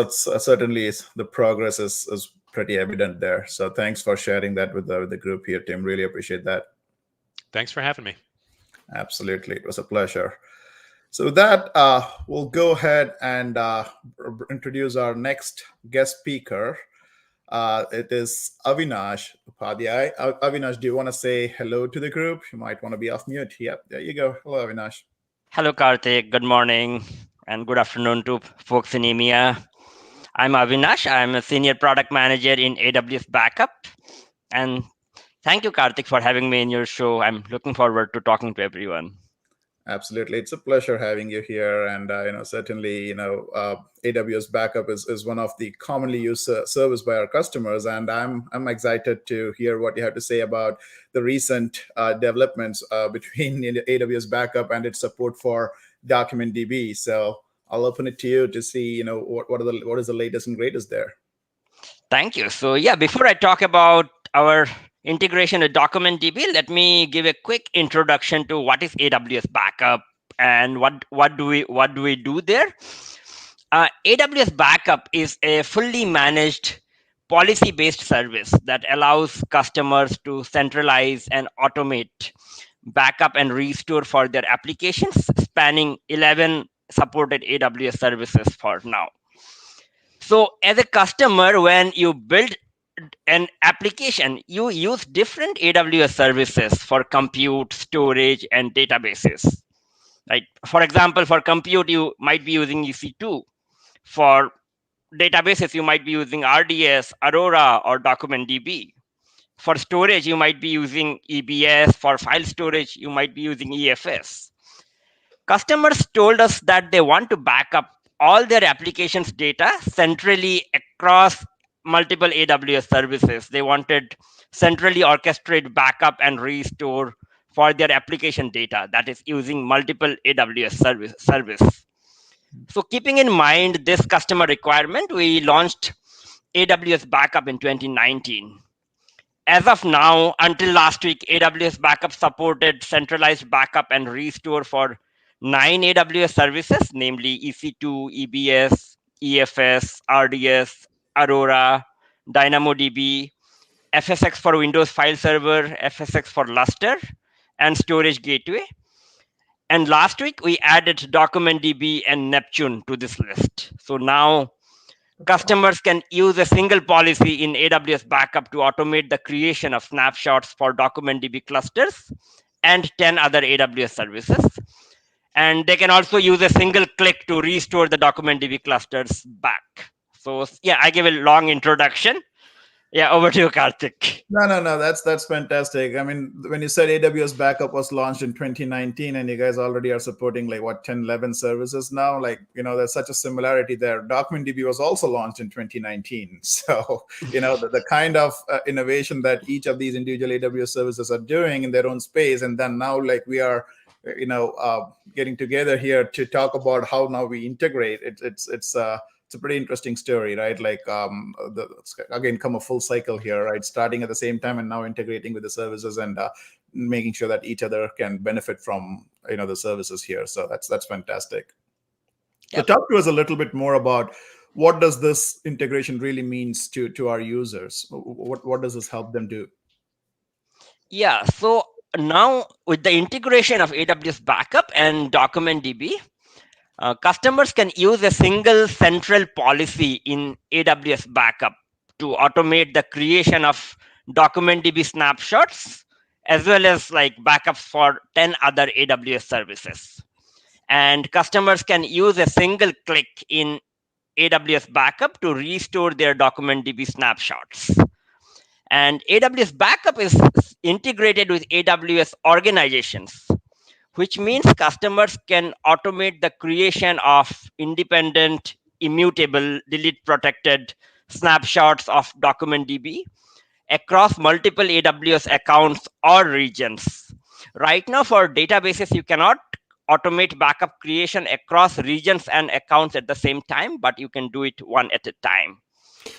certainly the progress is pretty evident there. So thanks for sharing that with the group here, Tim. Really appreciate that. Thanks for having me. Absolutely, it was a pleasure. So with that, we'll go ahead and introduce our next guest speaker. It is Avinash Upadhyay. Avinash, do you want to say hello to the group? You might want to be off mute. Yep, there you go. Hello, Avinash. Hello, Karthik. Good morning and good afternoon to folks in EMEA. I'm Avinash. I'm a senior product manager in AWS Backup. And thank you, Karthik, for having me in your show. I'm looking forward to talking to everyone. Absolutely, it's a pleasure having you here, and certainly, AWS Backup is one of the commonly used service by our customers, and I'm excited to hear what you have to say about the recent developments between AWS Backup and its support for DocumentDB. So I'll open it to you to see, what is the latest and greatest there. Thank you. So yeah, before I talk about our integration with DocumentDB, let me give a quick introduction to what is AWS Backup and what do we do there. AWS Backup is a fully managed policy-based service that allows customers to centralize and automate backup and restore for their applications, spanning 11 supported AWS services for now. So as a customer, when you build an application, you use different AWS services for compute, storage, and databases. Right? For example, for compute, you might be using EC2. For databases, you might be using RDS, Aurora, or DocumentDB. For storage, you might be using EBS. For file storage, you might be using EFS. Customers told us that they want to back up all their applications data centrally across multiple AWS services. They wanted centrally orchestrated backup and restore for their application data that is using multiple AWS service. So keeping in mind this customer requirement, we launched AWS Backup in 2019. as of now, until last week, AWS Backup supported centralized backup and restore for 9 AWS services, namely EC2, EBS, EFS, RDS, Aurora, DynamoDB, FSX for Windows File Server, FSX for Lustre, and Storage Gateway. And last week, we added DocumentDB and Neptune to this list. So now customers can use a single policy in AWS Backup to automate the creation of snapshots for DocumentDB clusters and 10 other AWS services. And they can also use a single click to restore the DocumentDB clusters back. So yeah, I gave a long introduction. Yeah, over to you, Karthik. No. That's fantastic. I mean, when you said AWS Backup was launched in 2019 and you guys already are supporting like what 10, 11 services now, like, there's such a similarity there. DocumentDB was also launched in 2019. So, the kind of innovation that each of these individual AWS services are doing in their own space. And then now like we are, getting together here to talk about how now we integrate. It's a pretty interesting story, right? Like again, come a full cycle here, right? Starting at the same time and now integrating with the services and making sure that each other can benefit from the services here. So that's fantastic. Yep. So talk to us a little bit more about what does this integration really means to our users? What does this help them do? Yeah, so now with the integration of AWS Backup and DocumentDB, customers can use a single central policy in AWS Backup to automate the creation of DocumentDB snapshots, as well as like backups for 10 other AWS services. And customers can use a single click in AWS Backup to restore their DocumentDB snapshots. And AWS Backup is integrated with AWS organizations, which means customers can automate the creation of independent, immutable, delete protected snapshots of DocumentDB across multiple AWS accounts or regions. Right now, for databases, you cannot automate backup creation across regions and accounts at the same time, but you can do it one at a time.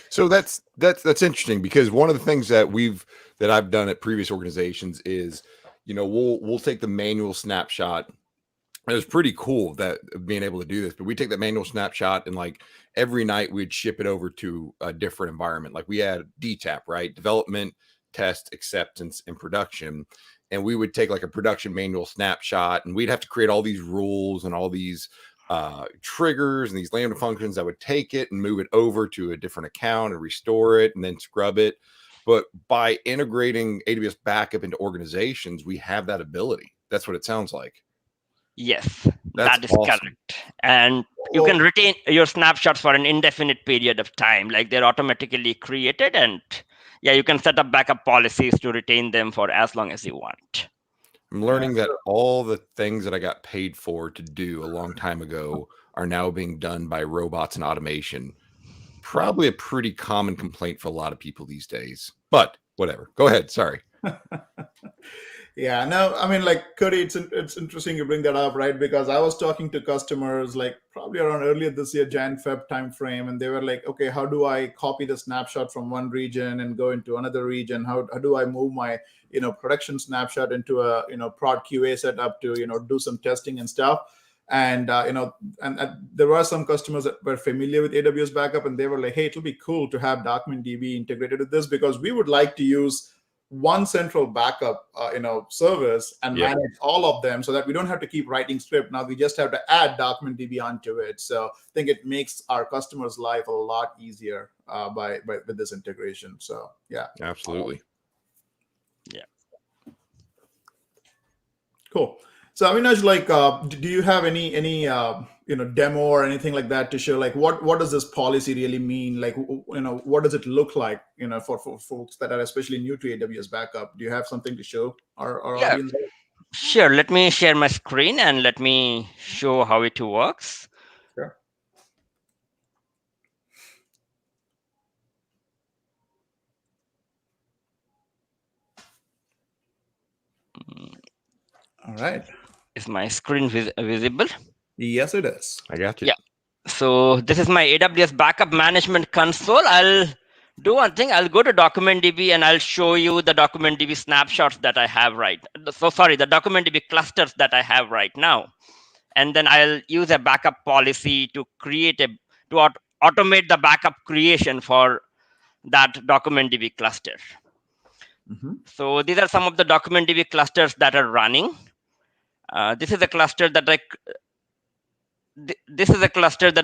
So that's interesting, because one of the things that I've done at previous organizations is, we'll take the manual snapshot. It was pretty cool that being able to do this, but we take that manual snapshot and like every night we'd ship it over to a different environment. Like we had DTAP, right? Development, test, acceptance, and production. And we would take like a production manual snapshot and we'd have to create all these rules and all these triggers and these Lambda functions that would take it and move it over to a different account and restore it and then scrub it. But by integrating AWS Backup into organizations, we have that ability. That's what it sounds like. Yes, that is awesome. Correct. And you can retain your snapshots for an indefinite period of time. Like they're automatically created. And yeah, you can set up backup policies to retain them for as long as you want. I'm learning that all the things that I got paid for to do a long time ago are now being done by robots and automation. Probably a pretty common complaint for a lot of people these days, but whatever. Go ahead. Sorry. Yeah, no, I mean, like Cody, it's interesting you bring that up, right? Because I was talking to customers like probably around earlier this year, Jan-Feb timeframe, and they were like, okay, how do I copy the snapshot from one region and go into another region? How do I move my production snapshot into a prod QA setup to do some testing and stuff? And and there were some customers that were familiar with AWS Backup, and they were like, hey, it'll be cool to have DocumentDB integrated with this because we would like to use one central backup service and manage all of them so that we don't have to keep writing script. Now we just have to add DocumentDB onto it. So I think it makes our customers' life a lot easier with this integration. So yeah, absolutely. Yeah, cool. So Avinash, like, do you have any demo or anything like that to show, like, what does this policy really mean? Like, what does it look like, for folks that are especially new to AWS Backup? Do you have something to show our audience? Sure. Let me share my screen and let me show how it works. Sure. All right. Is my screen visible? Yes, it is. I got you. Yeah. So this is my AWS Backup Management Console. I'll do one thing. I'll go to DocumentDB and I'll show you the DocumentDB snapshots that I have the DocumentDB clusters that I have right now. And then I'll use a backup policy to automate the backup creation for that DocumentDB cluster. So these are some of the DocumentDB clusters that are running. This is a cluster that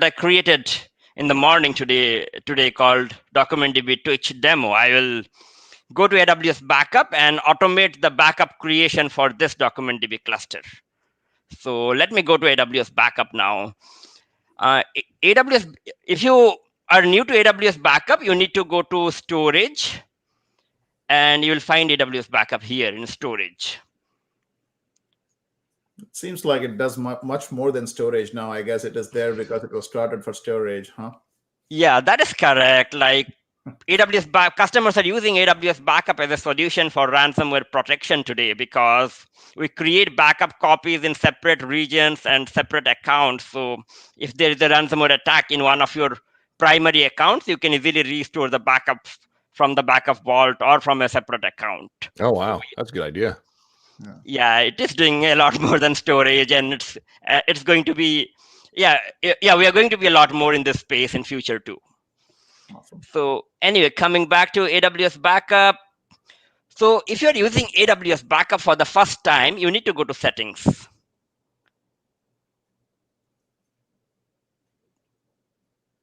I created in the morning today called DocumentDB Twitch demo. I will go to AWS backup and automate the backup creation for this DocumentDB cluster. So let me go to AWS backup now. AWS, if you are new to AWS backup, you need to go to storage and you will find AWS backup here in storage. It seems like it does much more than storage now. I guess it is there because it was started for storage, huh? Yeah, that is correct. Like customers are using AWS backup as a solution for ransomware protection today because we create backup copies in separate regions and separate accounts. So if there is a ransomware attack in one of your primary accounts, you can easily restore the backup from the backup vault or from a separate account. Oh, wow. That's a good idea. Yeah, it is doing a lot more than storage, and it's going to be, we are going to be a lot more in this space in future too. Awesome. So anyway, coming back to AWS backup. So if you're using AWS backup for the first time, you need to go to settings.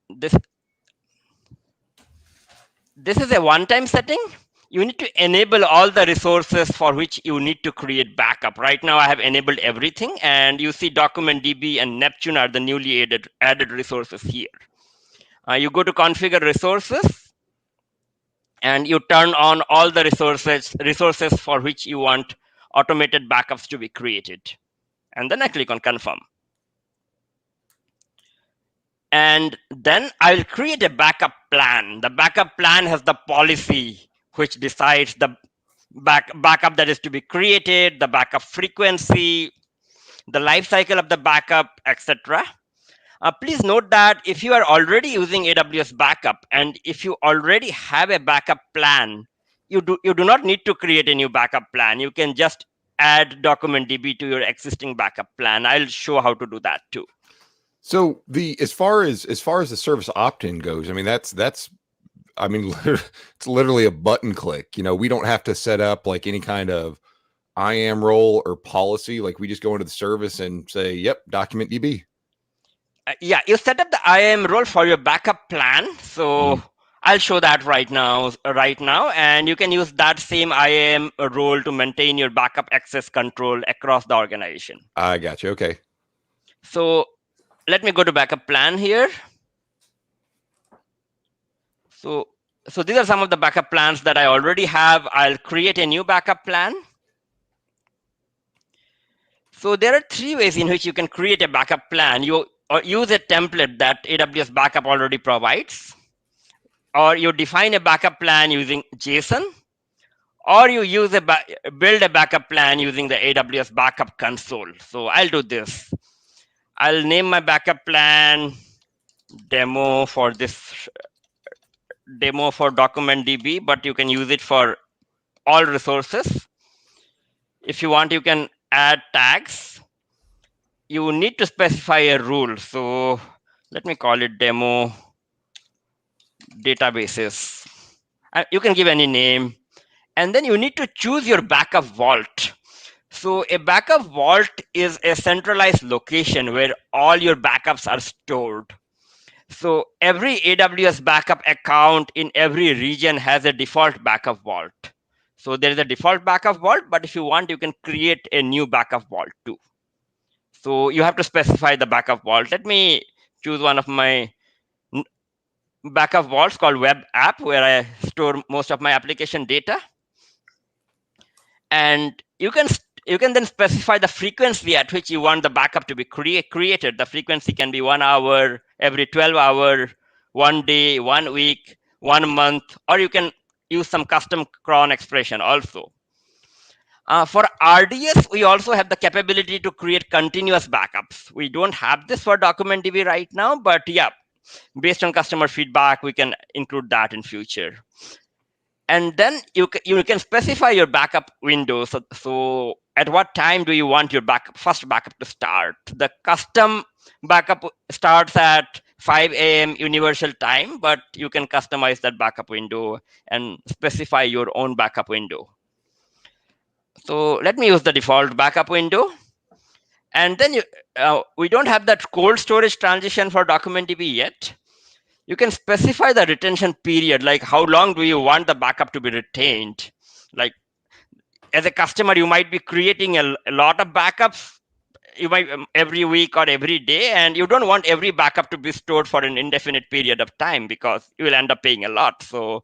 This is a one-time setting. You need to enable all the resources for which you need to create backup. Right now, I have enabled everything, and you see DocumentDB and Neptune are the newly added resources here. You go to configure resources, and you turn on all the resources for which you want automated backups to be created. And then I click on confirm. And then I'll create a backup plan. The backup plan has the policy which decides the backup that is to be created, the backup frequency, the life cycle of the backup, etc. Please note that if you are already using AWS backup and if you already have a backup plan, you do not need to create a new backup plan. You can just add DocumentDB to your existing backup plan. I'll show how to do that too. So as far as the service opt-in goes, I mean it's literally a button click. We don't have to set up like any kind of IAM role or policy. Like we just go into the service and say, "Yep, DocumentDB." You set up the IAM role for your backup plan. So I'll show that right now, and you can use that same IAM role to maintain your backup access control across the organization. I got you. Okay. So let me go to backup plan here. So these are some of the backup plans that I already have. I'll create a new backup plan. So there are three ways in which you can create a backup plan. You use a template that AWS backup already provides, or you define a backup plan using JSON, or you build a backup plan using the AWS backup console. So I'll do this. I'll name my backup plan demo for DocumentDB, but you can use it for all resources. If you want, you can add tags. You need to specify a rule. So let me call it demo databases. You can give any name. And then you need to choose your backup vault. So a backup vault is a centralized location where all your backups are stored. So every AWS backup account in every region has a default backup vault. So there is a default backup vault, but if you want, you can create a new backup vault too. So you have to specify the backup vault. Let me choose one of my backup vaults called web app, where I store most of my application data. And you can then specify the frequency at which you want the backup to be created. The frequency can be 1 hour, every 12 hours, 1 day, 1 week, 1 month, or you can use some custom cron expression also. For RDS, we also have the capability to create continuous backups. We don't have this for DocumentDB right now, but yeah, based on customer feedback, we can include that in future. And then you can specify your backup window. So at what time do you want your first backup to start? The custom backup starts at 5 a.m. universal time, but you can customize that backup window and specify your own backup window. So let me use the default backup window. And then we don't have that cold storage transition for DocumentDB yet. You can specify the retention period, like how long do you want the backup to be retained? Like as a customer, you might be creating a lot of backups. You might every week or every day, and you don't want every backup to be stored for an indefinite period of time because you will end up paying a lot. So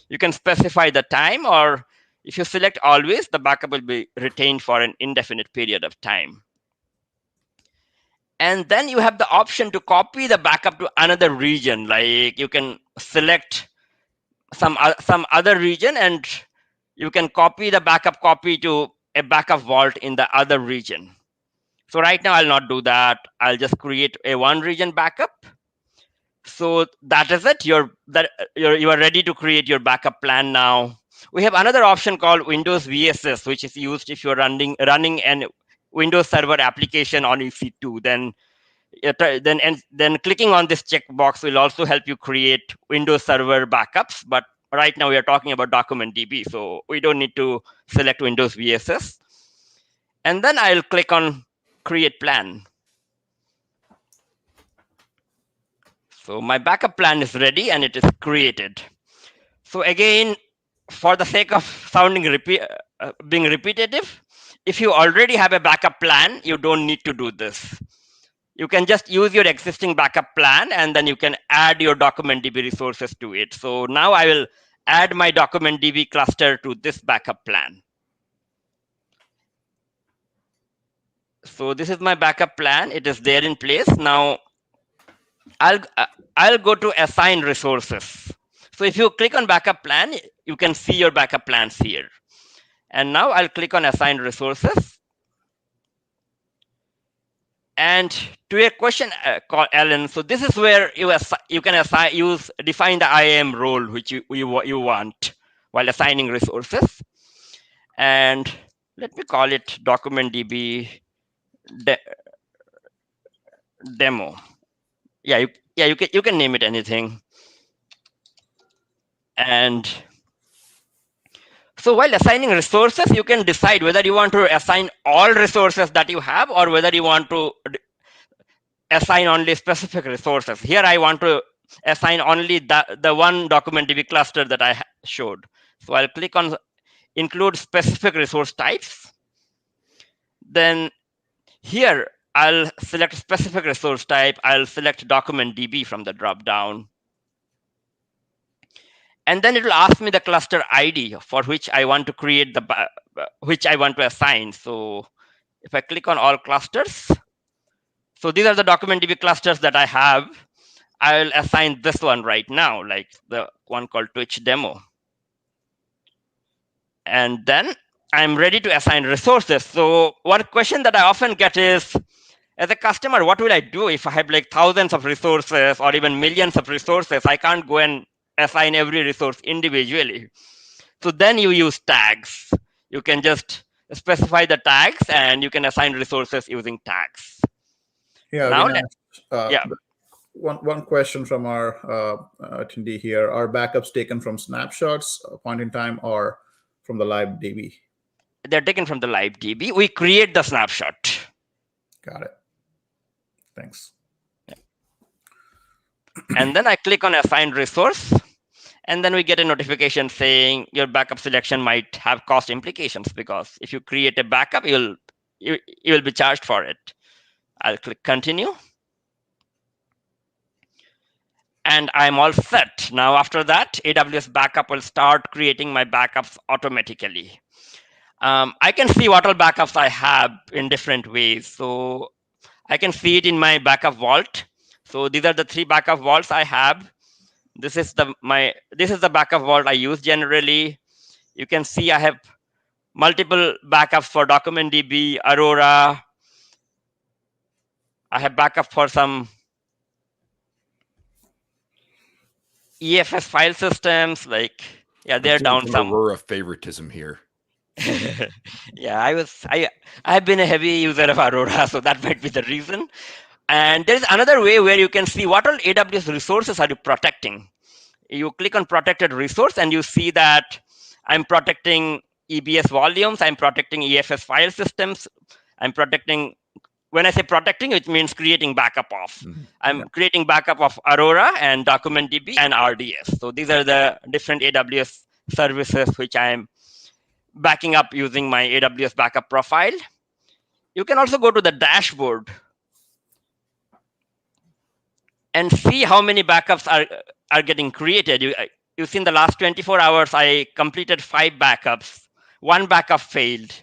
you can specify the time, or if you select always, the backup will be retained for an indefinite period of time. And then you have the option to copy the backup to another region. Like you can select some other region and you can copy the backup copy to a backup vault in the other region. So right now I'll not do that. I'll just create a one region backup. So that is it. You are ready to create your backup plan now. We have another option called Windows VSS, which is used if you're running an Windows Server application on EC2. Then clicking on this checkbox will also help you create Windows Server backups. But right now we are talking about DocumentDB, so we don't need to select Windows VSS. And then I'll click on Create Plan. So my backup plan is ready and it is created. So again, for the sake of sounding being repetitive, if you already have a backup plan, you don't need to do this. You can just use your existing backup plan and then you can add your DocumentDB resources to it. So now I will add my DocumentDB cluster to this backup plan. So this is my backup plan. It is there in place. Now I'll go to assign resources. So if you click on backup plan, you can see your backup plans here. And now I'll click on assign resources. And to a question called Alan, so this is where you can define the IAM role which you want while assigning resources. And let me call it DocumentDB demo. Yeah, you can name it anything. And so while assigning resources, you can decide whether you want to assign all resources that you have or whether you want to assign only specific resources. Here I want to assign only the one DocumentDB cluster that I showed. So I'll click on include specific resource types. Then here I'll select specific resource type. I'll select DocumentDB from the drop down. And then it will ask me the cluster ID for which I want to create which I want to assign. So if I click on all clusters, so these are the DocumentDB clusters that I have. I'll assign this one right now, like the one called Twitch demo. And then I'm ready to assign resources. So one question that I often get is, as a customer, what will I do if I have like thousands of resources or even millions of resources? I can't go and assign every resource individually. So then you use tags. You can just specify the tags and you can assign resources using tags. Yeah. Now, One question from our attendee here: are backups taken from snapshots, point in time, or from the live DB? They're taken from the live DB. We create the snapshot. Got it. Thanks. And then I click on assign resource. And then we get a notification saying your backup selection might have cost implications, because if you create a backup, you will be charged for it. I'll click continue. And I'm all set. Now, after that, AWS Backup will start creating my backups automatically. I can see what all backups I have in different ways. So I can see it in my backup vault. So these are the 3 backup vaults I have. This is the backup vault I use generally. You can see I have multiple backups for DocumentDB, Aurora. I have backup for some EFS file systems, like, yeah, they're down some. Aurora favoritism here. Yeah, I've been a heavy user of Aurora, so that might be the reason. And there's another way where you can see what all AWS resources are you protecting. You click on protected resource and you see that I'm protecting EBS volumes, I'm protecting EFS file systems, I'm protecting, when I say protecting, it means creating backup of. I'm creating backup of Aurora and DocumentDB and RDS. So these are the different AWS services which I'm backing up using my AWS backup profile. You can also go to the dashboard and see how many backups are getting created. You see in the last 24 hours, I completed 5 backups. 1 backup failed.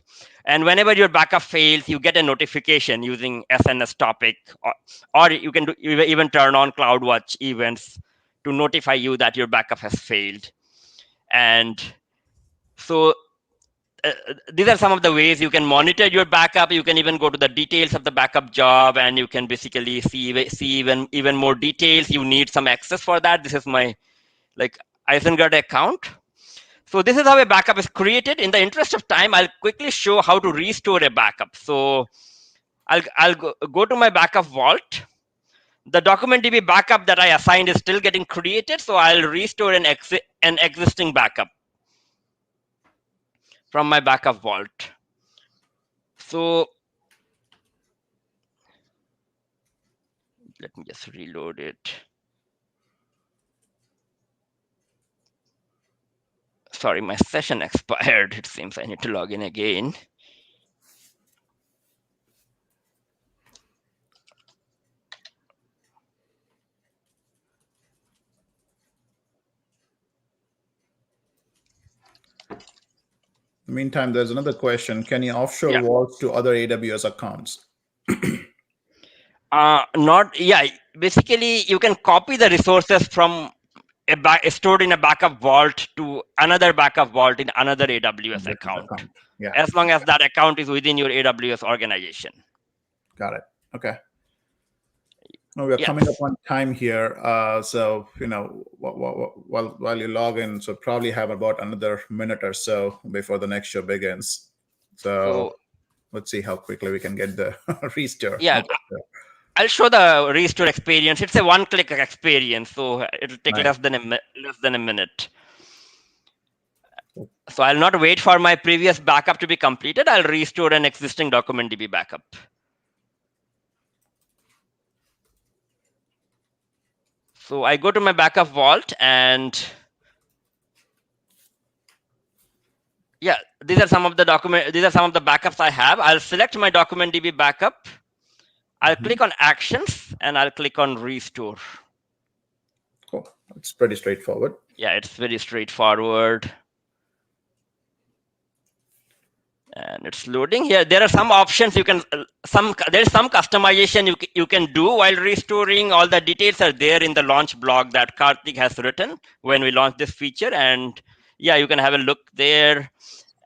And whenever your backup fails, you get a notification using SNS topic, or you can even turn on CloudWatch events to notify you that your backup has failed. And so these are some of the ways you can monitor your backup. You can even go to the details of the backup job, and you can basically see even more details. You need some access for that. This is my Isengard account. So this is how a backup is created. In the interest of time, I'll quickly show how to restore a backup. So I'll go to my backup vault. The DocumentDB backup that I assigned is still getting created, so I'll restore an existing backup from my backup vault. So let me just reload it. Sorry, my session expired. It seems I need to log in again. In the meantime, there's another question. Can you offshore vaults to other AWS accounts? Basically, you can copy the resources from stored in a backup vault to another backup vault in another AWS account. Yeah. As long as that account is within your AWS organization. Got it. Okay. No, we're coming up on time here. So, while you log in, so probably have about another minute or so before the next show begins. So let's see how quickly we can get the restore. Yeah. I'll show the restore experience. It's a one-click experience, so it'll take less than a minute. So I'll not wait for my previous backup to be completed. I'll restore an existing DocumentDB backup. So I go to my backup vault, and these are some of the backups I have. I'll select my DocumentDB backup. I'll click on Actions, and I'll click on Restore. Cool. It's pretty straightforward. Yeah, it's very straightforward. And it's loading here. There are some options you can, there's some customization you can do while restoring. All the details are there in the launch blog that Karthik has written when we launched this feature. And yeah, you can have a look there.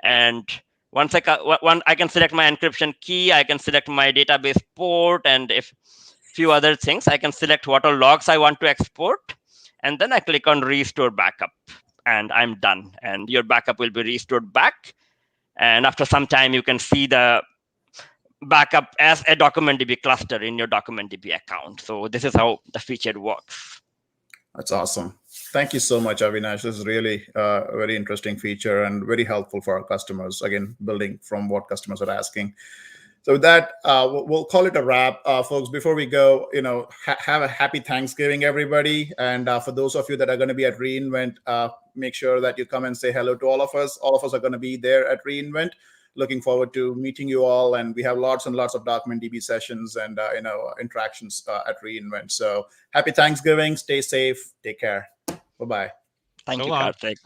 And once I can select my encryption key, I can select my database port, and a few other things. I can select what all logs I want to export. And then I click on Restore Backup, and I'm done. And your backup will be restored back. And after some time, you can see the backup as a DocumentDB cluster in your DocumentDB account. So this is how the feature works. That's awesome. Thank you so much, Avinash. This is really a very interesting feature and very helpful for our customers. Again, building from what customers are asking. So with that, we'll call it a wrap, folks. Before we go, have a happy Thanksgiving, everybody. And for those of you that are going to be at reInvent, make sure that you come and say hello to all of us. All of us are going to be there at reInvent. Looking forward to meeting you all. And we have lots and lots of DocumentDB sessions and interactions at reInvent. So happy Thanksgiving. Stay safe. Take care. Bye-bye. Thank you, Karthik.